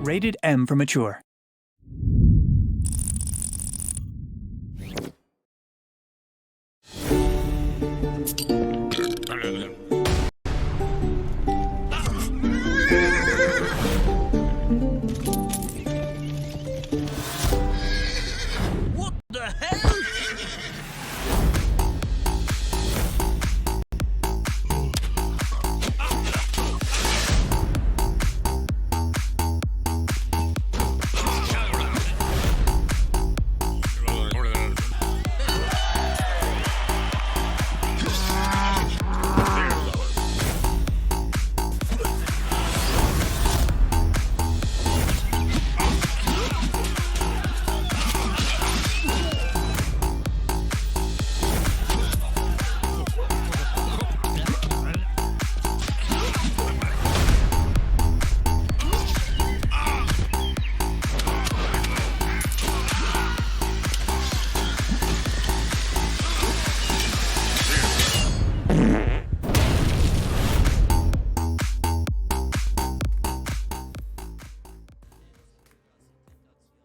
Rated M for mature. What the hell?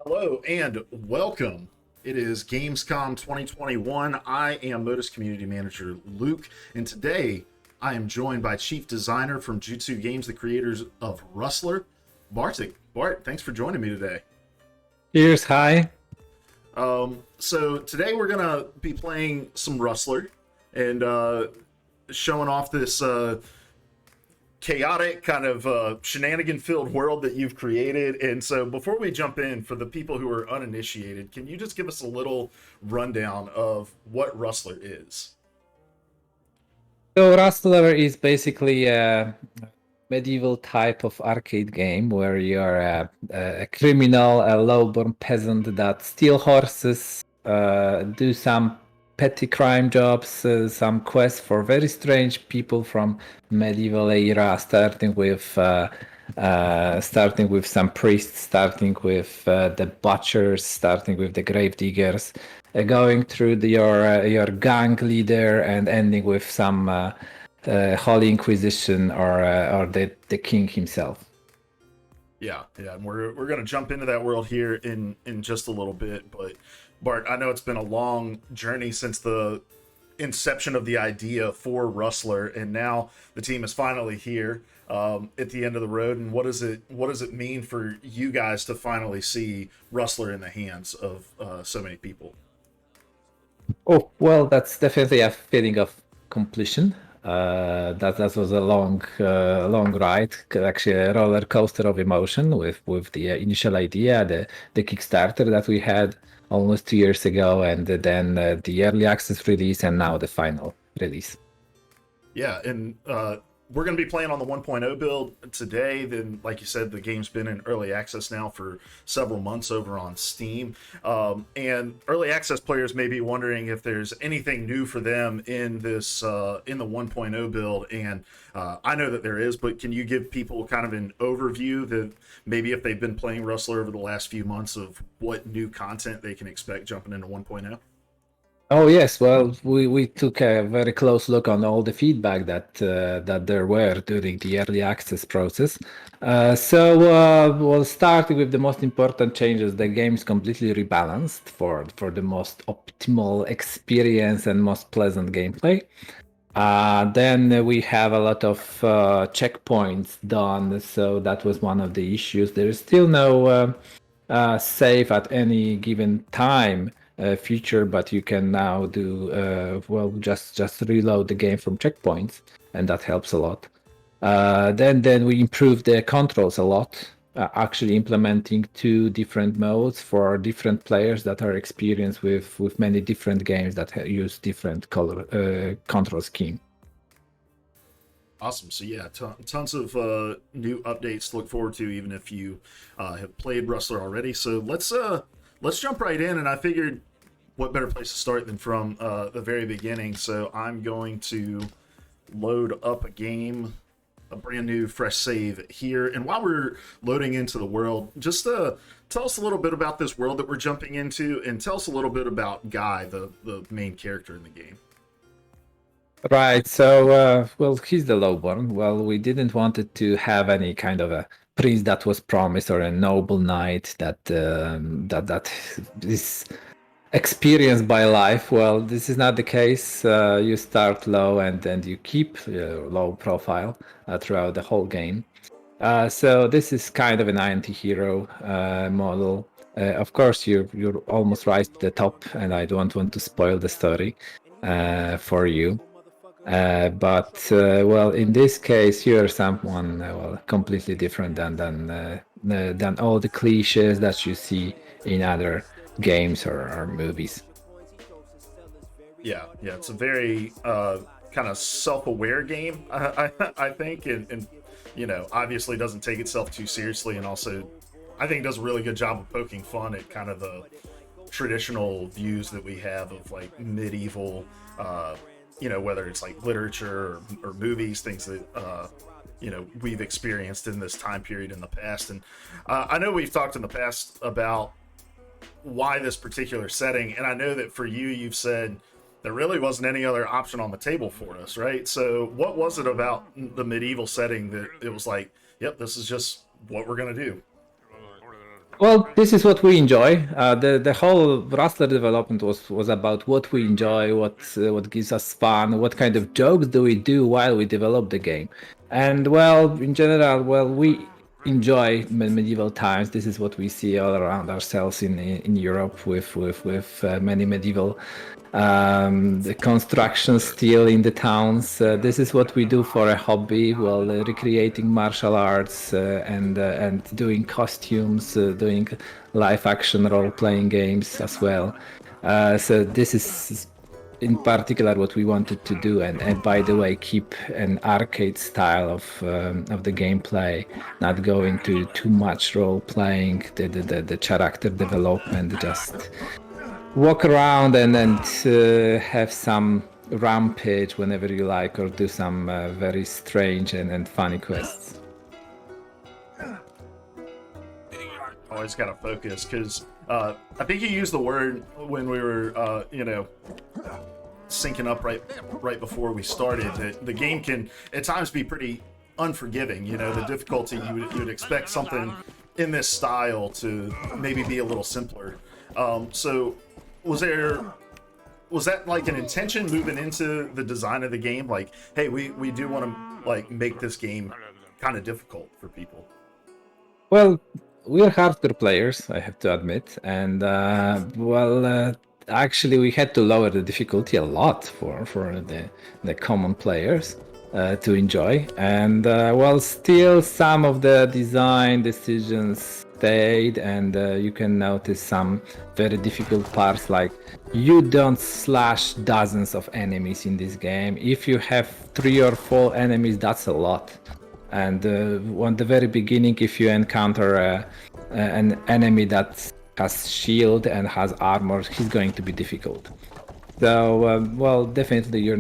Hello and welcome. It is Gamescom 2021. I am Modus Community Manager Luke, and today I am joined by Chief Designer from Jutsu Games, the creators of Rustler, Bartik. Bart, thanks for joining me today. Cheers, hi. So today we're gonna be playing some Rustler and showing off this chaotic kind of shenanigan-filled world that you've created. And so before we jump in, for the people who are uninitiated, can you just give us a little rundown of what Rustler is? So Rustler is basically a medieval type of arcade game where you're a criminal, a lowborn peasant that steal horses, do some petty crime jobs, some quests for very strange people from medieval era, starting with some priests, starting with the butchers, starting with the grave diggers, going through your gang leader, and ending with some Holy Inquisition or the king himself. Yeah, and we're gonna jump into that world here in just a little bit. But Bart, I know it's been a long journey since the inception of the idea for Rustler, and now the team is finally here at the end of the road. And what does it mean for you guys to finally see Rustler in the hands of so many people? Oh, well, that's definitely a feeling of completion. That was a long ride, actually a roller coaster of emotion with the initial idea, the Kickstarter that we had almost 2 years ago, and then the early access release, and now the final release. Yeah, and we're going to be playing on the 1.0 build today. Then, like you said, the game's been in early access now for several months over on Steam. And early access players may be wondering if there's anything new for them in this in the 1.0 build. And I know that there is, but can you give people kind of an overview that maybe if they've been playing Rustler over the last few months of what new content they can expect jumping into 1.0? Oh yes, well, we took a very close look on all the feedback that there were during the early access process. We'll start with the most important changes. The game is completely rebalanced for the most optimal experience and most pleasant gameplay. Then we have a lot of checkpoints done, so that was one of the issues. There is still no save at any given time feature, but you can now do just reload the game from checkpoints, and that helps a lot. Then we improved the controls a lot, actually implementing 2 different modes for different players that are experienced with many different games that use different color control scheme. Awesome. So yeah, tons of new updates to look forward to, even if you have played Rustler already. So let's jump right in, and I figured what better place to start than from the very beginning. So I'm going to load up a brand new fresh save here. And while we're loading into the world, just tell us a little bit about this world that we're jumping into, and tell us a little bit about Guy, the main character in the game. Right, so, he's the lowborn. Well, we didn't want it to have any kind of a prince that was promised or a noble knight that is experienced by life. Well, this is not the case. You start low and then you keep low profile throughout the whole game. So this is kind of an anti-hero model. Of course, you're almost right to the top, and I don't want to spoil the story for you. But well, in this case, you're someone completely different than all the cliches that you see in other games or movies. Yeah, it's a very kind of self-aware game, I think, and obviously doesn't take itself too seriously, and also I think does a really good job of poking fun at kind of the traditional views that we have of like medieval, whether it's like literature or movies, things that we've experienced in this time period in the past. And I know we've talked in the past about why this particular setting, and I know that for you, you've said there really wasn't any other option on the table for us, right? So what was it about the medieval setting that it was like, yep, this is just what we're gonna do? Well, this is what we enjoy. The whole Rustler development was about what we enjoy, what gives us fun, what kind of jokes do we do while we develop the game. And well, in general, we enjoy medieval times. This is what we see all around ourselves in Europe with many medieval the construction still in the towns. This is what we do for a hobby. Well, recreating martial arts and doing costumes, doing live action role playing games as well. So this is in particular what we wanted to do, and by the way, keep an arcade style of the gameplay, not go into too much role playing, the character development, just walk around and have some rampage whenever you like, or do some very strange and funny quests. Always gotta focus, because I think you used the word when we were syncing up right before we started, that the game can at times be pretty unforgiving. The difficulty, you would expect something in this style to maybe be a little simpler. So was that like an intention moving into the design of the game, like, hey, we do want to like make this game kind of difficult for people? Well, we're hardcore players, I have to admit, and actually we had to lower the difficulty a lot for the common players to enjoy, and still some of the design decisions stayed, and you can notice some very difficult parts, like you don't slash dozens of enemies in this game. If you have 3 or 4 enemies, that's a lot. And on the very beginning, if you encounter an enemy that has shield and has armor, he's going to be difficult. So, definitely you're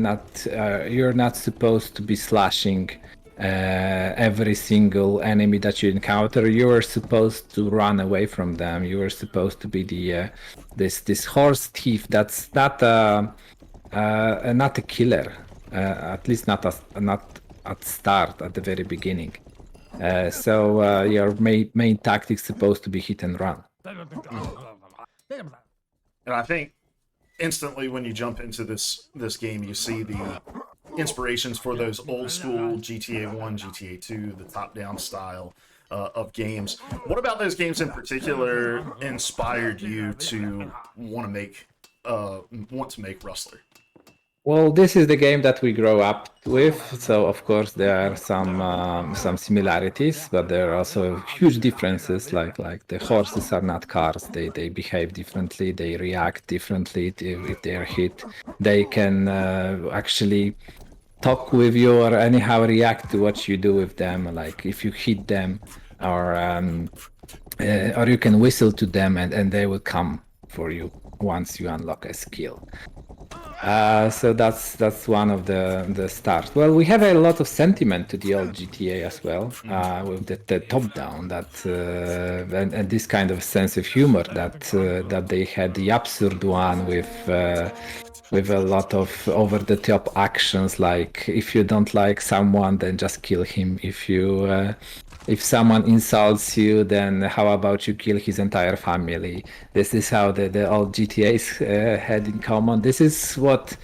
not supposed to be slashing every single enemy that you encounter. You are supposed to run away from them. You are supposed to be the this horse thief. That's not a killer, at least not at start, at the very beginning. So your main tactic is supposed to be hit and run. And I think instantly when you jump into this game, you see the inspirations for those old school GTA 1, GTA 2, the top-down style of games. What about those games in particular inspired you to want to make Rustler? Well, this is the game that we grow up with, so of course there are some similarities, but there are also huge differences. Like the horses are not cars; they behave differently, they react differently if they are hit. They can actually talk with you or anyhow react to what you do with them. Like if you hit them, or you can whistle to them, and they will come for you once you unlock a skill. So that's one of the stars. Well, we have a lot of sentiment to the old GTA as well, with the top down and this kind of sense of humor that they had, the absurd one with a lot of over the top actions, like if you don't like someone, then just kill him. If if someone insults you, then how about you kill his entire family? This is how the old GTAs had in common. This is what,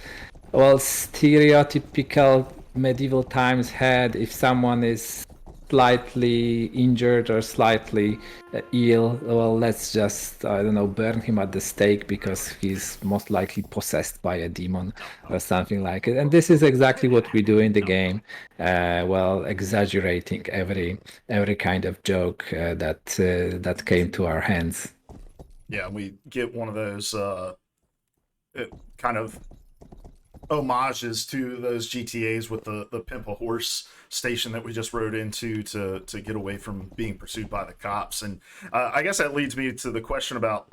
well, stereotypical medieval times had. If someone is slightly injured or slightly ill, well, let's just, I don't know, burn him at the stake because he's most likely possessed by a demon or something like it. And this is exactly what we do in the game. Well, exaggerating every kind of joke that came to our hands. Yeah, we get one of those kind of homages to those GTAs with the pimp a horse station that we just rode into to get away from being pursued by the cops. And I guess that leads me to the question about,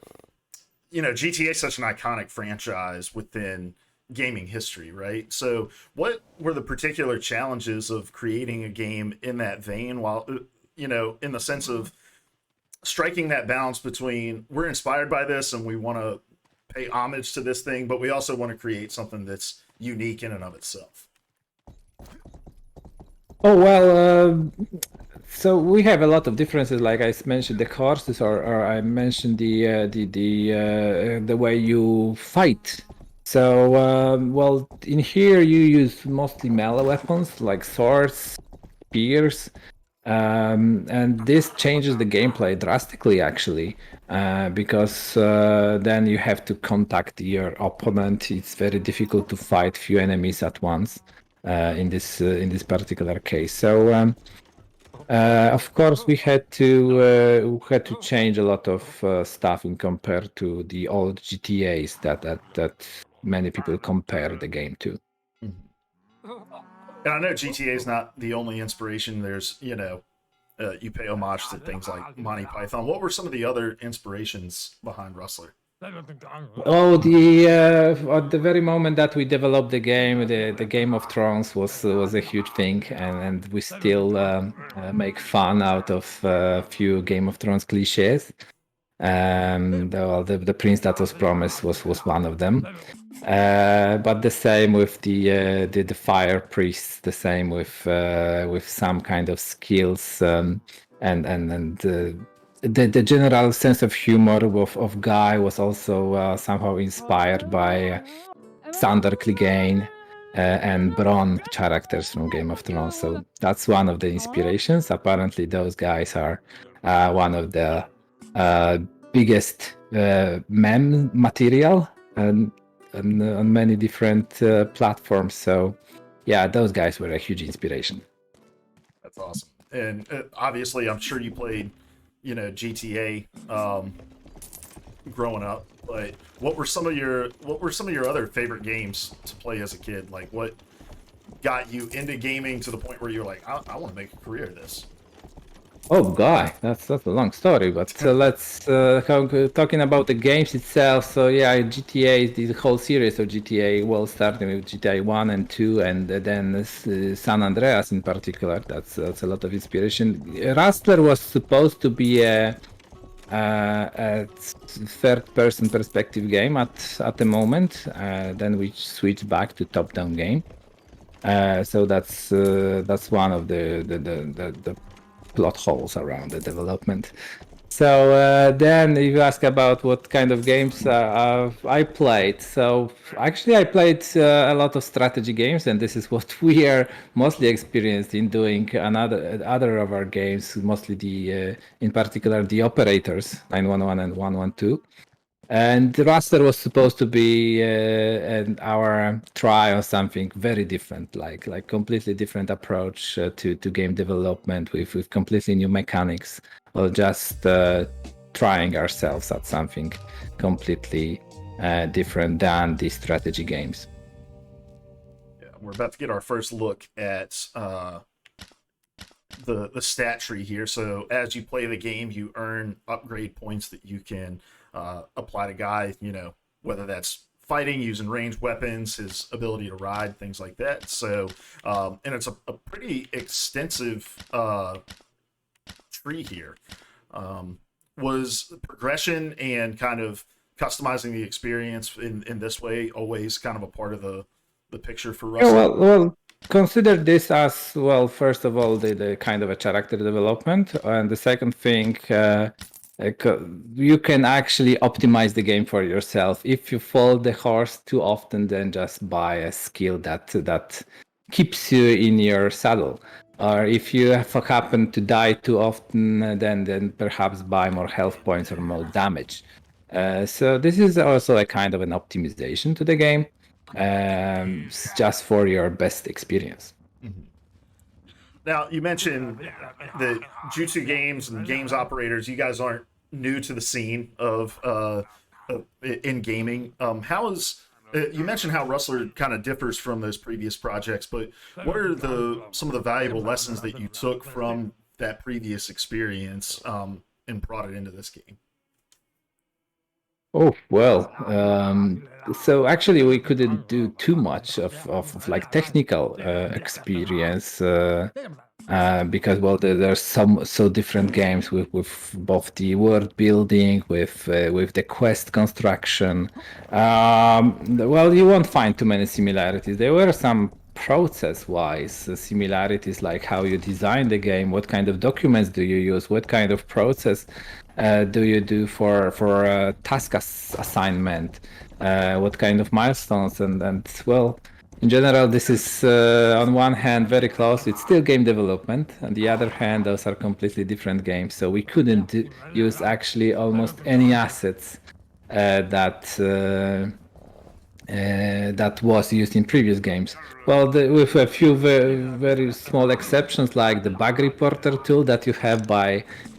GTA is such an iconic franchise within gaming history, right? So what were the particular challenges of creating a game in that vein, while in the sense of striking that balance between we're inspired by this and we want to pay homage to this thing, but we also want to create something that's unique in and of itself? Oh, well, so we have a lot of differences, like I mentioned the horses, or I mentioned the way you fight. So, well, in here you use mostly melee weapons like swords, spears, and this changes the gameplay drastically, actually, because then you have to contact your opponent. It's very difficult to fight few enemies at once in this particular case. So, of course, we had to change a lot of stuff in compared to the old GTAs that many people compare the game to. And I know GTA is not the only inspiration. There's, you pay homage to things like Monty Python. What were some of the other inspirations behind Rustler? Oh, at the very moment that we developed the game, the Game of Thrones was a huge thing, and we still make fun out of a few Game of Thrones cliches. The prince that was promised was one of them. But the same with the fire priests, the same with some kind of skills, and the general sense of humor of Guy was also somehow inspired by Sander Clegane and Bronn characters from Game of Thrones. So that's one of the inspirations. Apparently, those guys are one of the biggest meme material and on many different platforms. So yeah, those guys were a huge inspiration. That's awesome. And obviously, I'm sure you played, GTA growing up. But what were some of your other favorite games to play as a kid? Like, what got you into gaming to the point where you're like, I want to make a career of this? Oh, Guy, that's a long story, but let's talking about the games itself. So yeah, GTA, the whole series of GTA, well, starting with GTA 1 and 2, and then San Andreas in particular. That's a lot of inspiration. Rustler was supposed to be a third-person perspective game at the moment. Then we switched back to top-down game. So that's one of the plot holes around the development. So then if you ask about what kind of games I played, so actually I played a lot of strategy games, and this is what we are mostly experienced in doing other of our games, mostly in particular the operators 911 and 112. And Raster was supposed to be our try on something very different, like completely different approach to game development with completely new mechanics, or just trying ourselves at something completely different than the strategy games. Yeah, we're about to get our first look at the stat tree here. So as you play the game, you earn upgrade points that you can apply to Guy, whether that's fighting, using ranged weapons, his ability to ride, things like that. So, and it's a pretty extensive tree here. Was progression and kind of customizing the experience in this way always kind of a part of the picture for Russell? Yeah, well, consider this as well. First of all, the kind of a character development, and the second thing, you can actually optimize the game for yourself. If you fall the horse too often, then just buy a skill that keeps you in your saddle. Or if you happen to die too often, then perhaps buy more health points or more damage. So this is also a kind of an optimization to the game, just for your best experience. Now, you mentioned that Jutsu Games and games operators, you guys aren't new to the scene of in gaming. How is you mentioned how Rustler kind of differs from those previous projects, but what are some of the valuable lessons that you took from that previous experience and brought it into this game? Oh, well, so actually we couldn't do too much of like technical experience because well there's some so different games with both the world building with the quest construction. Well, you won't find too many similarities. There were some process wise similarities, like how you design the game, what kind of documents do you use, what kind of process do you do for task assignment, what kind of milestones, and well, in general, this is on one hand very close. It's still game development. On the other hand, those are completely different games. So we couldn't use actually almost any assets that was used in previous games. Well, with a few very small exceptions, like the bug reporter tool that you have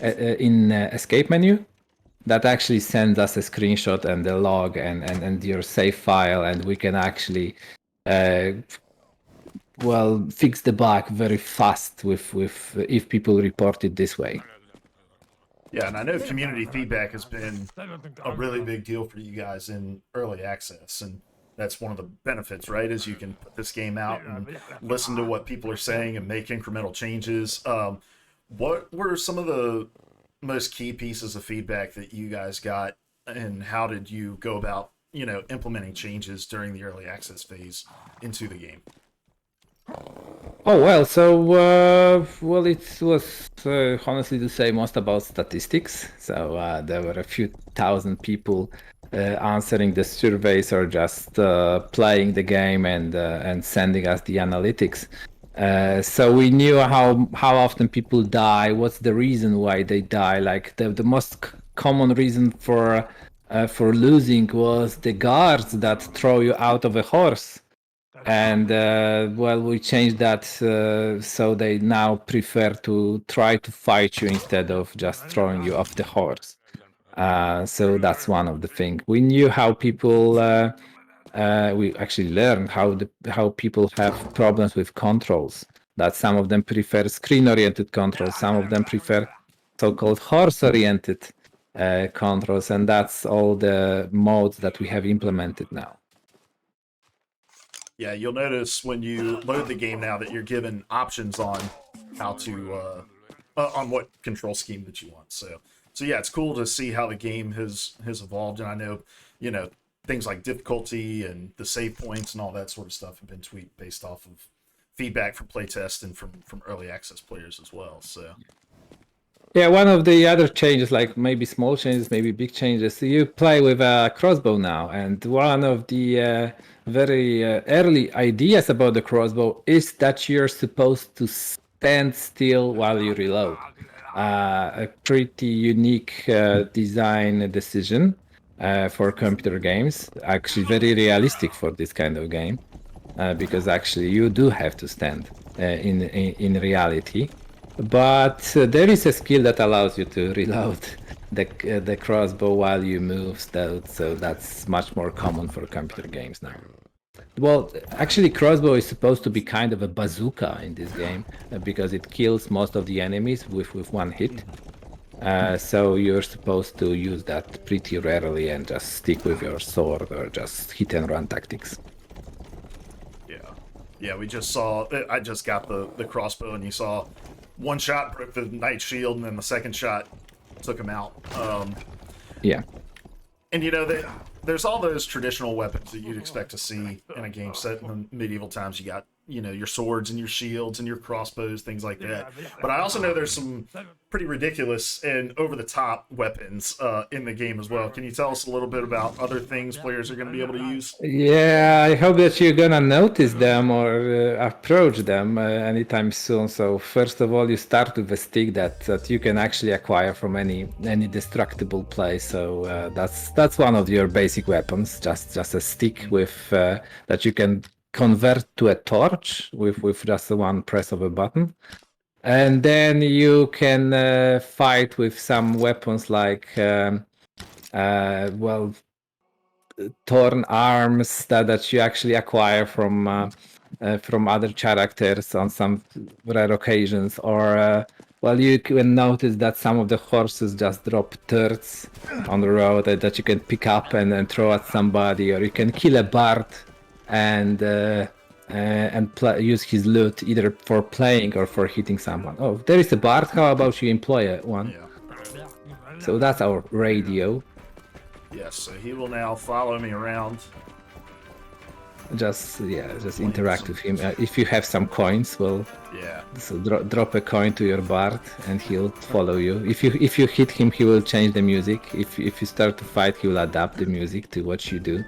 in escape menu, that actually sends us a screenshot and the log and your save file, and we can actually fix the bug very fast with if people report it this way. Yeah, and I know community feedback has been a really big deal for you guys in early access, and that's one of the benefits, right? Is you can put this game out and listen to what people are saying and make incremental changes. What were some of the most key pieces of feedback that you guys got, and how did you go about, implementing changes during the early access phase into the game? Oh well, so it was honestly to say most about statistics. So there were a few thousand people answering the surveys or just playing the game and sending us the analytics. So we knew how often people die, what's the reason why they die. Like the most common reason for losing was the guards that throw you out of a horse. And we changed that so they now prefer to try to fight you instead of just throwing you off the horse. So that's one of the things. We knew how people. We actually learned how people have problems with controls. That some of them prefer screen-oriented controls, some of them prefer so-called horse-oriented controls, and that's all the modes that we have implemented now. Yeah, you'll notice when you load the game now that you're given options on how to on what control scheme that you want. So yeah, it's cool to see how the game has evolved. And I know, things like difficulty and the save points and all that sort of stuff have been tweaked based off of feedback from playtest and from early access players as well. So yeah, one of the other changes, like maybe small changes, maybe big changes, you play with a crossbow now, and one of the very early ideas about the crossbow is that you're supposed to stand still while you reload. A pretty unique design decision for computer games, actually very realistic for this kind of game, because actually you do have to stand in reality. But there is a skill that allows you to reload the crossbow while you move, so that's much more common for computer games now. Well, actually, crossbow is supposed to be kind of a bazooka in this game because it kills most of the enemies with one hit. So you're supposed to use that pretty rarely and just stick with your sword or just hit and run tactics. Yeah, we just saw. I just got the crossbow, and you saw one shot broke the knight's shield, and then the second shot took him out. Yeah. And there's all those traditional weapons that you'd expect to see in a game set in the medieval times. You got your swords and your shields and your crossbows, things like that. But I also know there's some pretty ridiculous and over-the-top weapons in the game as well. Can you tell us a little bit about other things players are going to be able to use? Yeah, I hope that you're gonna notice them or approach them anytime soon. So first of all, you start with a stick that you can actually acquire from any destructible place. So that's one of your basic weapons, just a stick with that you can convert to a torch with just one press of a button. And then you can fight with some weapons like torn arms that you actually acquire from other characters on some rare occasions, or you can notice that some of the horses just drop turds on the road that you can pick up and then throw at somebody, or you can kill a bard and use his loot either for playing or for hitting someone. Oh, there is a bard. How about you employ one? Yeah. So that's our radio. Yes, so he will now follow me around. Just interact with him. If you have some coins, so drop a coin to your bard and he'll follow you. If you hit him, he will change the music. If you start to fight, he will adapt the music to what you do.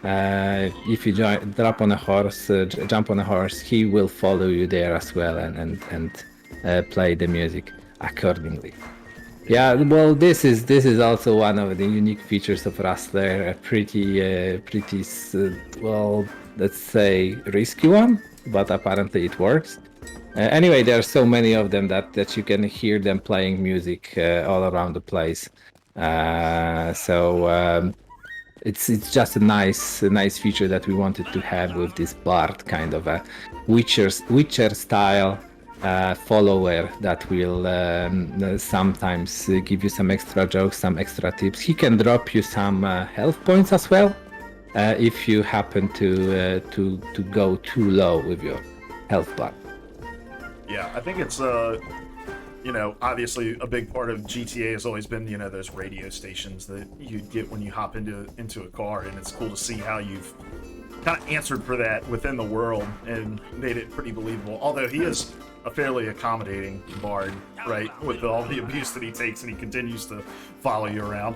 If you jump on a horse, he will follow you there as well and play the music accordingly. Yeah, well, this is also one of the unique features of Rustler, a pretty let's say risky one, but apparently it works. Anyway, there are so many of them that you can hear them playing music all around the place. It's just a nice feature that we wanted to have with this bard, kind of a Witcher style follower that will sometimes give you some extra jokes, some extra tips. He can drop you some health points as well if you happen to go too low with your health bar. Yeah, I think it's obviously a big part of GTA has always been those radio stations that you get when you hop into a car, and it's cool to see how you've kind of answered for that within the world and made it pretty believable. Although he is a fairly accommodating bard, right? With all the abuse that he takes, and he continues to follow you around.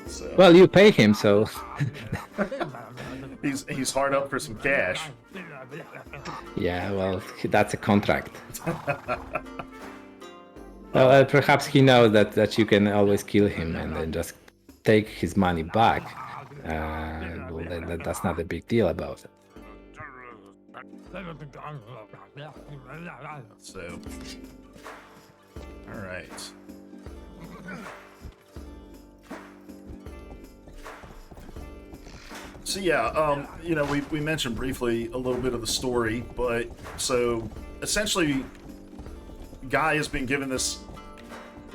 So. Well, you pay him, so he's hard up for some cash. Yeah, well, that's a contract. Well, perhaps he knows that you can always kill him and then just take his money back. That's not a big deal about it. So, all right. So yeah, we mentioned briefly a little bit of the story, but so essentially, Guy has been given this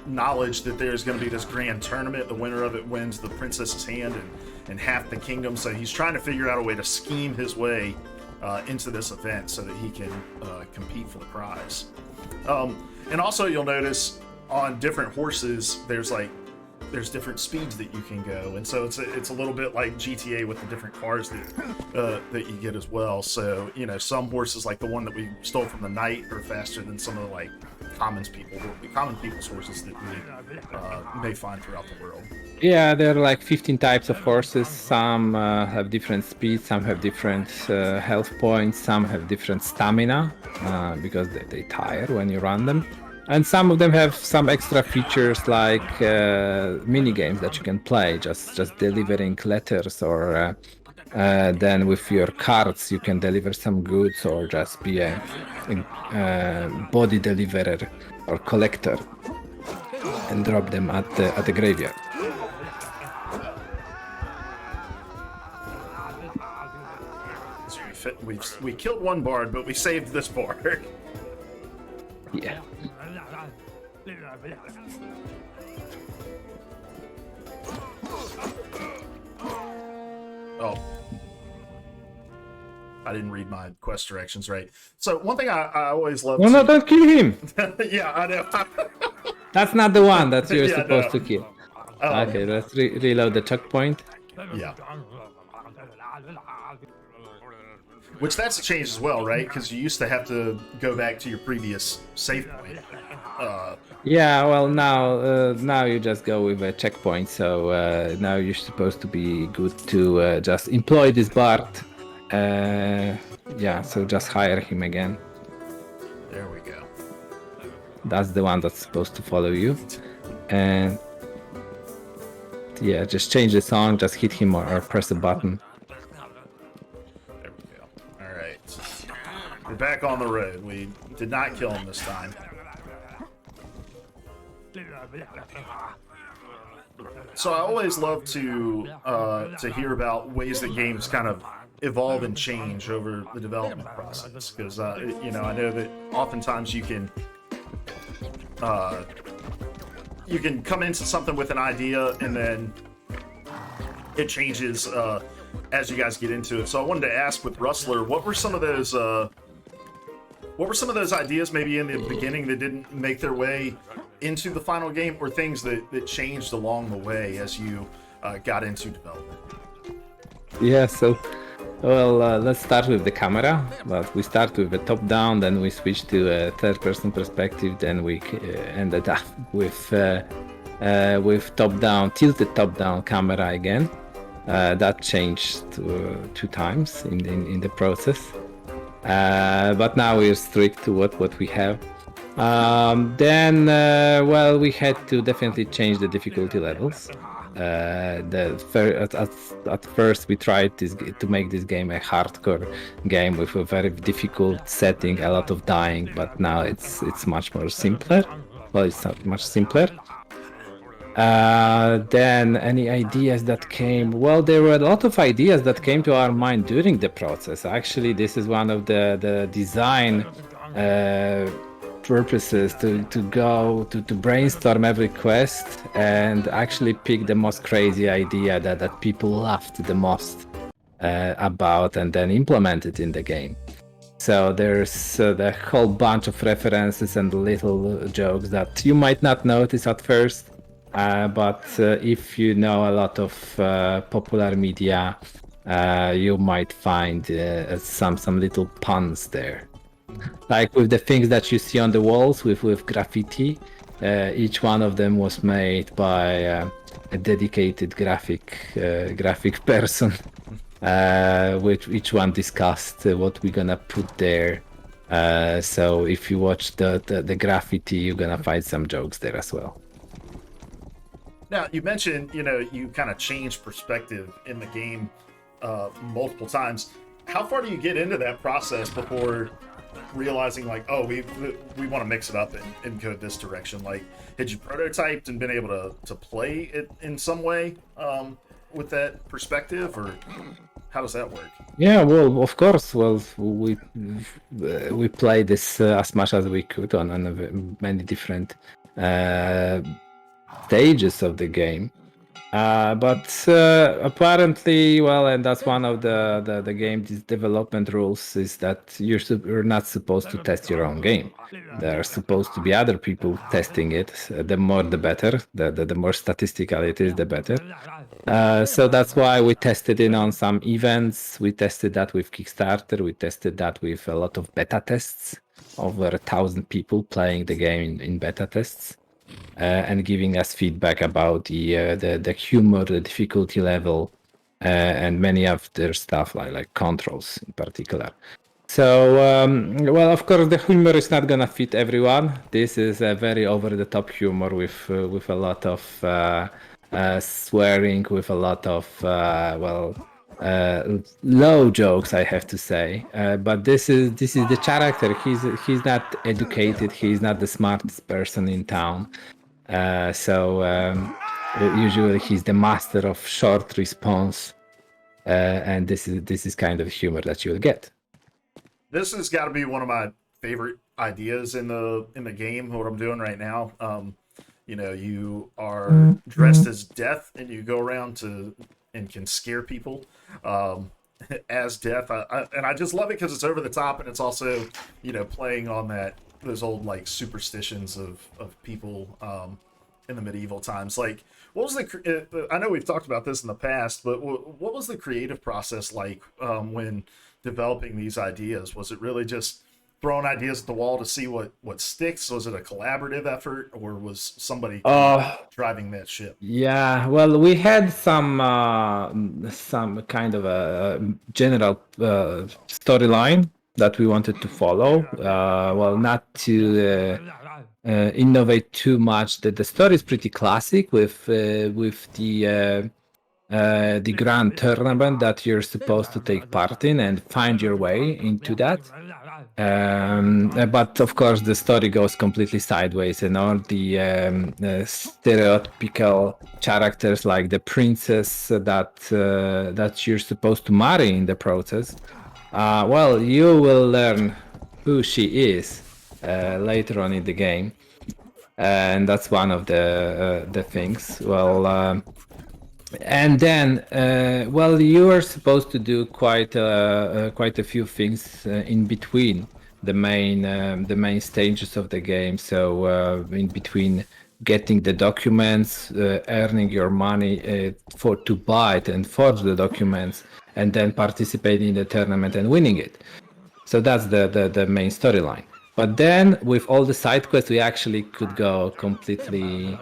knowledge that there's going to be this grand tournament. The winner of it wins the princess's hand and half the kingdom. So he's trying to figure out a way to scheme his way into this event so that he can compete for the prize. And also, you'll notice on different horses, there's different speeds that you can go, and so it's a little bit like GTA with the different cars that you get as well. So some horses, like the one that we stole from the knight, are faster than some of the common people's horses that we may find throughout the world. Yeah, there are 15 types of horses. Some have different speeds, some have different health points, some have different stamina because they tire when you run them. And some of them have some extra features like mini games that you can play, just delivering letters, or then with your cards you can deliver some goods, or just be a body deliverer or collector and drop them at the graveyard. So we killed one bard, but we saved this bard. Yeah. Oh. I didn't read my quest directions right. So one thing I always love No, don't kill him! Yeah, I know. That's not the one that you're supposed to kill. Oh. Okay, let's reload the checkpoint. Yeah. Which that's a change as well, right? Because you used to have to go back to your previous save point. Yeah, well now you just go with a checkpoint. So now you're supposed to be good to just employ this Bart. Yeah, so just hire him again. There we go. That's the one that's supposed to follow you. And yeah, just change the song, just hit him or press a button. There we go. All right. We're back on the road. We did not kill him this time. So I always love to hear about ways that games kind of evolve and change over the development process, because you know, I know that oftentimes you can come into something with an idea and then it changes as you guys get into it. So I wanted to ask with Rustler, what were some of those ideas maybe in the beginning that didn't make their way into the final game, or things that changed along the way as you got into development? Yeah, so well, let's start with the camera. But we start with a top-down, then we switch to a third-person perspective, then we ended up with top-down, tilted top-down camera again. That changed 2 times in the process. But now we're strict to what we have. Then, well, we had to definitely change the difficulty levels. At first we tried to make this game a hardcore game with a very difficult setting, a lot of dying, but now it's much more simpler. Well, it's not much simpler. Then any ideas that came? Well, there were a lot of ideas that came to our mind during the process. Actually, this is one of the design purposes, to brainstorm every quest and actually pick the most crazy idea that people laughed the most about, and then implement it in the game. So there's the whole bunch of references and little jokes that you might not notice at first, but if you know a lot of popular media, you might find some little puns there. Like with the things that you see on the walls with graffiti, each one of them was made by a dedicated graphic person, which each one discussed what we're gonna put there. So if you watch the graffiti, you're gonna find some jokes there as well. Now, you mentioned, you know, you kind of change perspective in the game multiple times. How far do you get into that process before realizing, like, oh, we want to mix it up and go this direction? Like, had you prototyped and been able to play it in some way with that perspective, or how does that work? Yeah, well, of course. Well, we played this as much as we could on many different stages of the game. But apparently, well, and that's one of the game's development rules, is that you're not supposed to test your own game. There are supposed to be other people testing it. The more the better. The more statistical it is, the better. So that's why we tested it on some events. We tested that with Kickstarter. We tested that with a lot of beta tests. Over 1,000 people playing the game in beta tests. And giving us feedback about the humor, the difficulty level, and many of their stuff like controls in particular. So, well, of course, the humor is not gonna fit everyone. This is a very over-the-top humor with a lot of swearing, with a lot of low jokes, I have to say. But this is the character. He's not educated. He's not the smartest person in town. So usually he's the master of short response, and this is kind of humor that you'll get. This has got to be one of my favorite ideas in the game. What I'm doing right now, you know, you are dressed as Death, and you go around and can scare people as Death. And I just love it because it's over the top, and it's also, you know, playing on those old like superstitions of people in the medieval times. Like, what was I know we've talked about this in the past, but what was the creative process like when developing these ideas? Was it really just throwing ideas at the wall to see what sticks? Was it a collaborative effort, or was somebody driving that ship? Yeah, well, we had some kind of a general storyline that we wanted to follow. Well, not to innovate too much. The story is pretty classic with the grand tournament that you're supposed to take part in and find your way into that. But of course, the story goes completely sideways, and all the stereotypical characters like the princess that you're supposed to marry in the process. Well, you will learn who she is later on in the game, and that's one of the things. Well. And then, well, you are supposed to do quite a few things in between the main stages of the game. So in between getting the documents, earning your money to buy it and forge the documents, and then participating in the tournament and winning it. So that's the main storyline. But then with all the side quests, we actually could go completely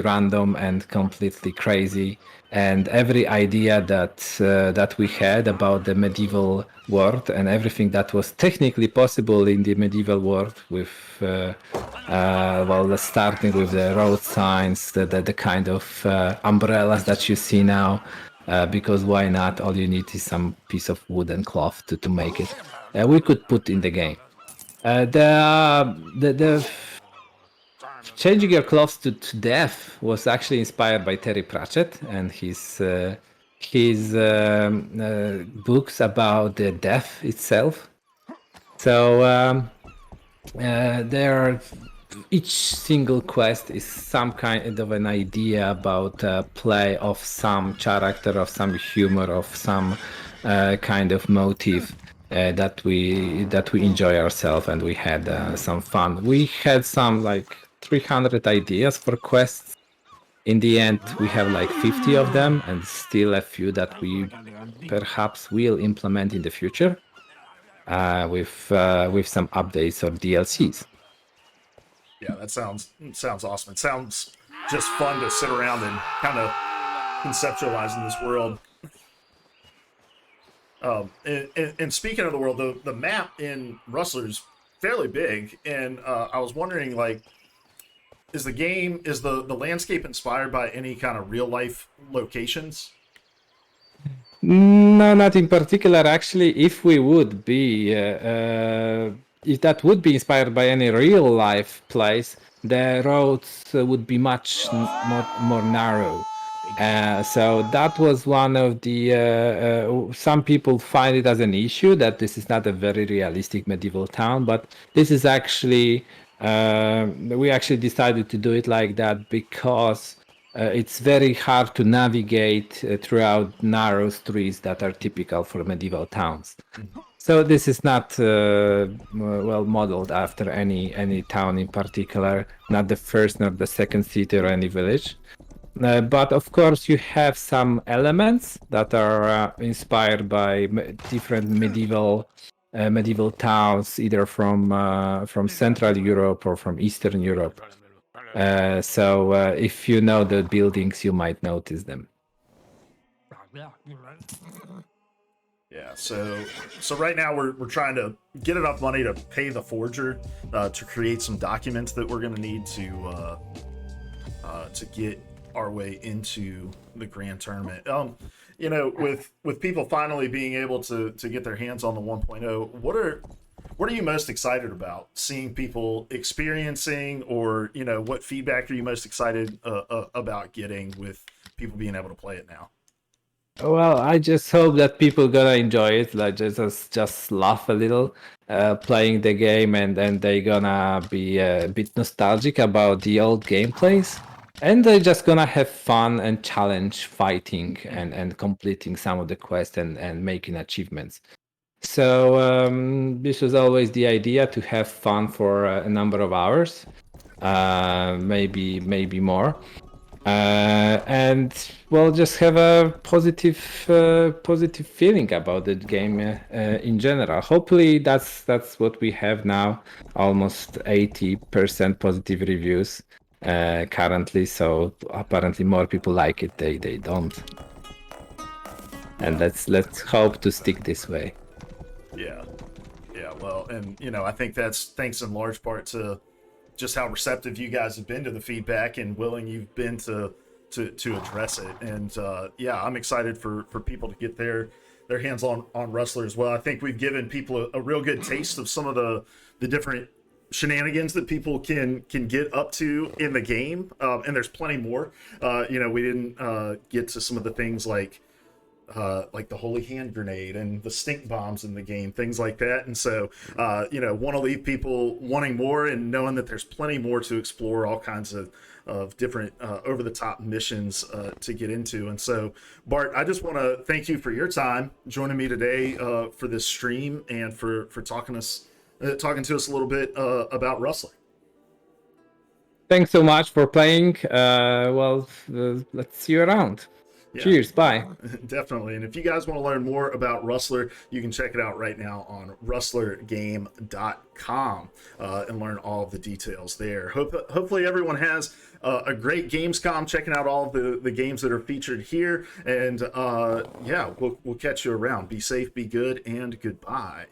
random and completely crazy. And every idea that we had about the medieval world and everything that was technically possible in the medieval world, with well, starting with the road signs, the kind of umbrellas that you see now. Because why not? All you need is some piece of wood and cloth to make it. We could put in the game. The changing your clothes to death was actually inspired by Terry Pratchett and his books about the death itself. So there are, each single quest is some kind of an idea about play of some character, of some humor, of some kind of motive that we enjoy ourselves, and we had some fun. We had some like 300 ideas for quests. In the end, we have like 50 of them, and still a few that we perhaps will implement in the future with some updates or DLCs. Yeah, that sounds awesome. It sounds just fun to sit around and kind of conceptualize in this world. And speaking of the world, the map in Rustler's fairly big, and I was wondering, like, is the landscape inspired by any kind of real life locations? No, not in particular. Actually, if we would be, if that would be inspired by any real life place, the roads would be much more narrow. So that was one of the. Some people find it as an issue that this is not a very realistic medieval town, but this is actually. We actually decided to do it like that because. It's very hard to navigate throughout narrow streets that are typical for medieval towns. So this is not well modeled after any town in particular, not the first nor the second city or any village. But of course, you have some elements that are inspired by different medieval towns, either from Central Europe or from Eastern Europe. So if you know the buildings, you might notice them. Yeah, so right now we're trying to get enough money to pay the forger to create some documents that we're going to need to get our way into the grand tournament. You know, with people finally being able to get their hands on the 1.0, what are you most excited about? Seeing people experiencing, or, you know, what feedback are you most excited about getting with people being able to play it now? Well, I just hope that people gonna enjoy it, like just laugh a little playing the game, and then they gonna be a bit nostalgic about the old gameplays, and they're just gonna have fun and challenge fighting and completing some of the quests and making achievements. So this was always the idea, to have fun for a number of hours, maybe more. And well, just have a positive feeling about the game in general. Hopefully, that's what we have now. Almost 80% positive reviews currently. So apparently, more people like it. They don't. And let's hope to stick this way. Yeah. Yeah. Well, and I think that's thanks in large part to just how receptive you guys have been to the feedback and willing you've been to address it. And yeah, I'm excited for people to get their hands on Rustler as well. I think we've given people a real good taste of some of the different shenanigans that people can get up to in the game, and there's plenty more. We didn't get to some of the things like the holy hand grenade and the stink bombs in the game, things like that. And so, want to leave people wanting more and knowing that there's plenty more to explore, all kinds of different over the top missions to get into. And so, Bart, I just want to thank you for your time joining me today for this stream and for talking to us a little bit about Rustler. Thanks so much for playing. Let's see you around. Yeah. Cheers, bye. Definitely. And if you guys want to learn more about Rustler, you can check it out right now on rustlergame.com and learn all of the details there. Hopefully everyone has a great Gamescom, checking out all of the games that are featured here. And yeah, we'll catch you around. Be safe, be good, and goodbye.